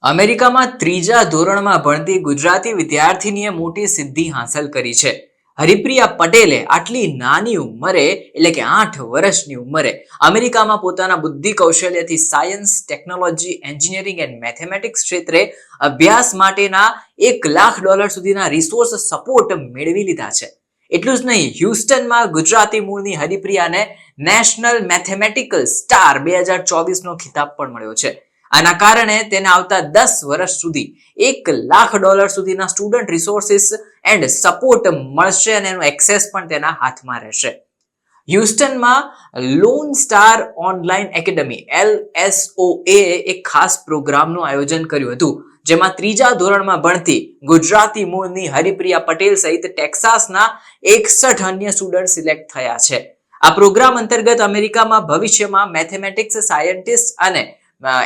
અમેરિકામાં ત્રીજા ધોરણમાં ભણતી ગુજરાતી વિદ્યાર્થીનીએ મોટી સિદ્ધિ હાંસલ કરી છે. હરિપ્રિયા પટેલે આટલી નાની ઉંમરે એટલે કે 8 વર્ષની ઉંમરે અમેરિકામાં પોતાના બુદ્ધિ કૌશલ્યથી science, technology, engineering and mathematics ક્ષેત્રે અભ્યાસ માટેના $1,00,000 સુધીના રિસોર્સ સપોર્ટ મેળવી લીધા છે. એટલું જ નહીં, હ્યુસ્ટનમાં ગુજરાતી મૂળની હરિપ્રિયાને નેશનલ મેથેમેટિકલ સ્ટાર 2024નો ખિતાબ પણ મળ્યો છે. આના કારણે તેને આવતા 10 વર્ષ સુધી $1,00,000 સુધીના સ્ટુડન્ટ રિસોર્સિસ એન્ડ સપોર્ટ મળશે અને એનો એક્સેસ પણ તેના હાથમાં રહેશે. હ્યુસ્ટનમાં Lone Star Online Academy LSOA એક ખાસ પ્રોગ્રામનું આયોજન કર્યું હતું, જેમાં ત્રીજા ધોરણમાં ભણતી ગુજરાતી મૂળની હરિપ્રિયા પટેલ સહિત ટેક્સાસના 61 અન્ય સ્ટુડન્ટ સિલેક્ટ થયા છે. આ પ્રોગ્રામ અંતર્ગત અમેરિકામાં ભવિષ્યમાં મેથેમેટિક્સ સાયન્ટિસ્ટ અને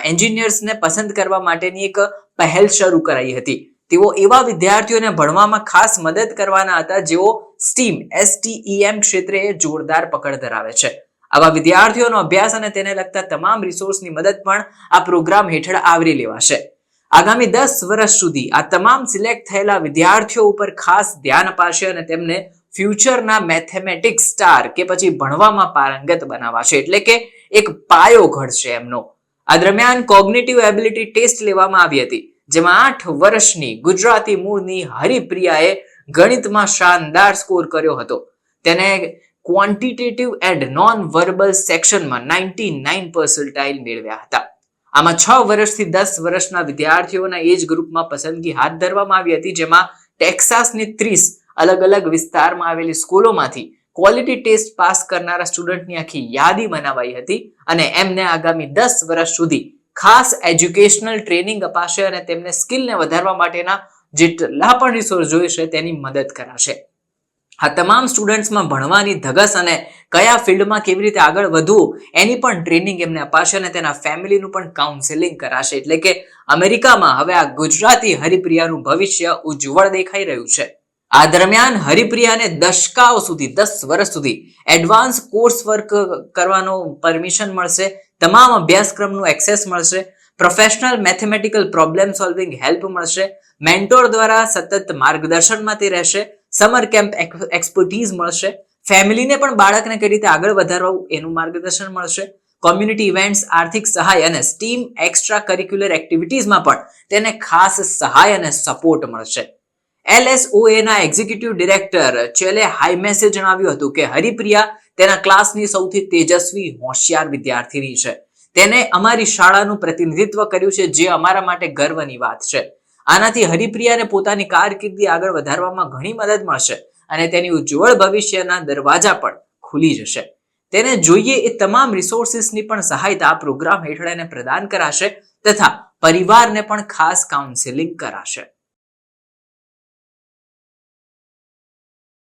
એન્જિનિયર્સને પસંદ કરવા માટેની એક પહેલ શરૂ કરાઈ હતી. તેઓ એવા વિદ્યાર્થીઓને ભણવામાં ખાસ મદદ કરવાના હતા જેઓ STEM ક્ષેત્રે જોરદાર પકડ ધરાવે છે. આવા વિદ્યાર્થીઓનો અભ્યાસ અને તેને લગતા તમામ રિસોર્સની મદદ પણ આ પ્રોગ્રામ હેઠળ આવરી લેવાશે. આગામી 10 વર્ષ સુધી આ તમામ સિલેક્ટ થયેલા વિદ્યાર્થીઓ ઉપર ખાસ ધ્યાન અપાશે અને તેમને ફ્યુચરના મેથેમેટિક્સ સ્ટાર કે પછી ભણવામાં પારંગત બનાવાશે, એટલે કે એક પાયો ઘડશે એમનો. આ દરમિયાન કોગ્નિટિવ એબિલિટી ટેસ્ટ લેવામાં આવી હતી, જેમાં 8 વર્ષની ગુજરાતી મૂળની હરિપ્રિયાએ ગણિતમાં શાનદાર સ્કોર કર્યો હતો. તેને ક્વોન્ટિટેટિવ એન્ડ નોન વર્બલ સેક્શનમાં 99 પર્સન્ટાઇલ મેળવ્યા હતા. આમાં 6 વર્ષથી 10 વર્ષના વિદ્યાર્થીઓના એજ ગ્રુપમાં પસંદગી હાથ ધરવામાં આવી હતી, જેમાં ટેક્સાસની 30 અલગ અલગ વિસ્તારમાં આવેલી સ્કૂલોમાંથી ક્વોલિટી ટેસ્ટ પાસ કરનારા સ્ટુડન્ટની આખી યાદી બનાવાઈ હતી અને એમને આગામી 10 વર્ષ સુધી ખાસ એજ્યુકેશનલ ટ્રેનિંગ અપાશે અને તેમને સ્કિલને વધારવા માટેના જેટલા પણ રિસોર્સ જોઈશે તેની મદદ કરાશે. આ તમામ સ્ટુડન્ટ્સમાં ભણવાની ધગસ અને કયા ફિલ્ડમાં કેવી રીતે આગળ વધવું એની પણ ટ્રેનિંગ એમને અપાશે અને તેના ફેમિલીનું પણ કાઉન્સેલિંગ કરાશે. એટલે કે અમેરિકામાં હવે આ ગુજરાતી હરિપ્રિયાનું ભવિષ્ય ઉજ્જવળ દેખાઈ રહ્યું છે. આ દરમિયાન હરિપ્રિયાને દશકાઓ સુધી 10 વર્ષ સુધી એડવાન્સ કોર્સ વર્ક કરવાનો પરમિશન મળશે, તમામ અભ્યાસક્રમનું એક્સેસ મળશે, professional mathematical problem solving help મળશે, મેન્ટોર દ્વારા સતત માર્ગદર્શનમાં તે રહેશે, સમર કેમ્પ એક્સપર્ટીઝ મળશે, ફેમિલીને પણ બાળકને કઈ રીતે આગળ વધારવું એનું માર્ગદર્શન મળશે, કોમ્યુનિટી ઇવેન્ટ્સ, આર્થિક સહાય અને સ્ટીમ એક્સ્ટ્રા કરિક્યુલર એક્ટિવિટીઝમાં પણ તેને ખાસ સહાય અને સપોર્ટ મળશે. LSOA ના એક્ઝિક્યુટિવ ડિરેક્ટર ચેલે હાઇમેસે જણાવ્યું હતું કે હરિપ્રિયા તેના ક્લાસની સૌથી તેજસ્વી હોશિયાર વિદ્યાર્થીની છે. તેને અમારી શાળાનું પ્રતિનિધિત્વ કર્યું છે, જે અમારા માટે ગર્વની વાત છે. આનાથી હરિપ્રિયાને પોતાની કારકિર્દી આગળ વધારવામાં ઘણી મદદ મળશે અને તેની ઉજ્જવળ ભવિષ્યના દરવાજા પણ ખુલી જશે. તેને જોઈએ એ તમામ રિસોર્સિસની પણ સહાયતા આ પ્રોગ્રામ હેઠળ એને પ્રદાન કરાશે તથા પરિવારને પણ ખાસ કાઉન્સેલિંગ કરાશે.